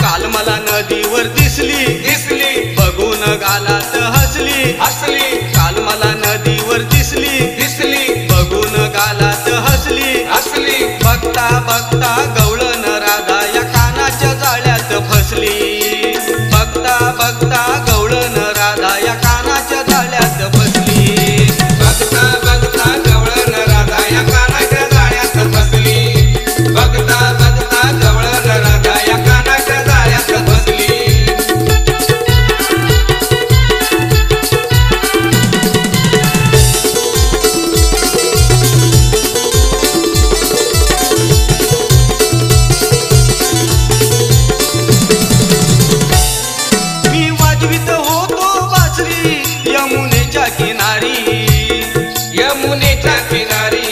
काल मला नदीवर दिसली दिसली, बघून गालात हसली हसली। काल मला नदीवर दिसली दिसली, बघून गालात हसली हसली। बघता बघता गवळण राधा या कानाच्या जाळ्यात फसली। बघता बघता गवळण राधा या कानाच्या जाळ्यात फसली। बघता बघता गवळण राधा या कानाच्या जाळ्यात फसली। बघता बघता गवळण राधा या कानाच्या जाळ्यात फसली। मी वाजवीत होतो बासरी यमुनेच्या किनारी। यमुनेच्या किनारी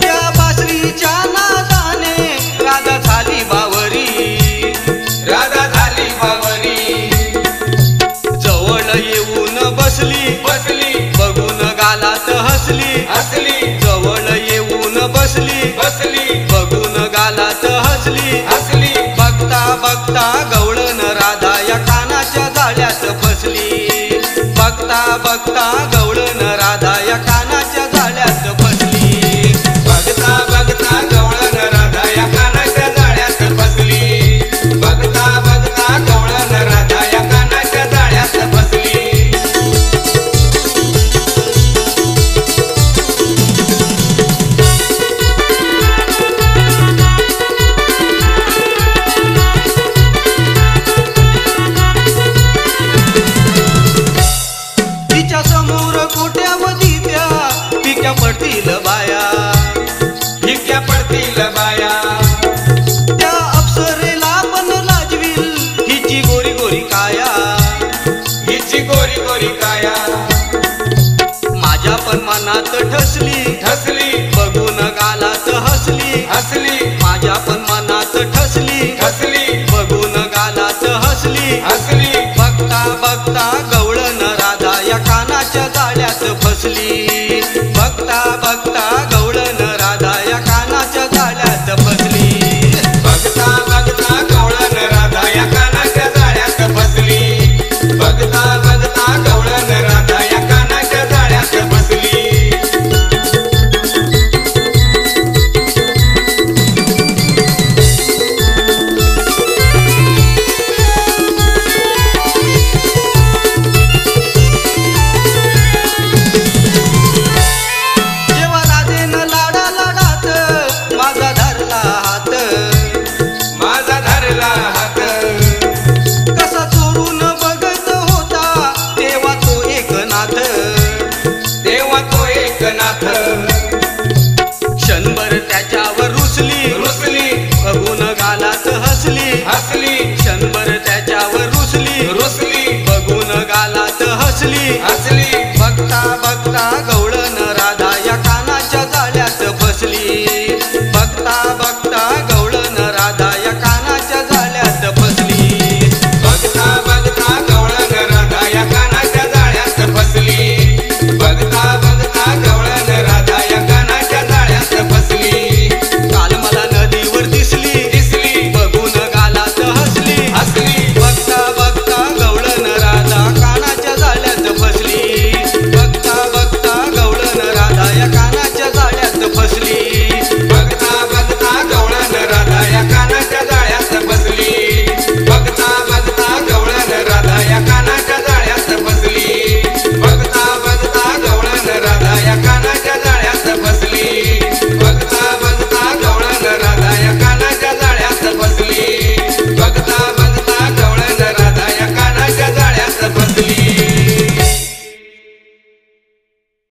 त्या बासरीच्या नादाने राधा झाली बावरी। राधा झाली बावरी। जवळ येऊन बसली बसली बघून गालात हसली हसली। जवळ येऊन बसली बसली बघून गालात हसली हसली। बघता बघता गवळण राधा या कानाच्या जाळ्यात फसली। बघता बघता गवळण राधा या कानाच्या जाळ्यात फसली। बघता बघता गवळण राधा या कानाच्या जाळ्यात फसली। बघता बघता गवळण राधा या कानाच्या जाळ्यात फसली। तिच्या समोर कोट्यावधी त्या पिक्या पडतील बाया। भिक्या पडतील बाया। त्या अप्सरेला पण लाजवील हिची गोरी गोरी काया। हिची गोरी गोरी काया। माझ्या पण मनात ठसली ठसली बघून गालात हसली हसली। माझ्या पण मनात ठसली ठसली बघून गालात हसली हसली। बघता बघता गवळण राधा या कानाच्या जाळ्यात फसली। बघता बघता गवळण राधा या कानाच्या जाळ्यात फसली। बघता बघता गवळण राधा या कानाच्या जाळ्यात फसली। बघता बघता गवळण राधा या कानाच्या जाळ्यात फसली। जेव्हा राधेनं लाडा लाडात माझा धरला हात। माझा धरला हात कसा चोरून बघत होता तेव्हा तो एकनाथ। तेव्हा तो एकनाथ क्षणभर त्याच्यावर रुसली रुसली बघून गालात हसली हसली। क्षणभर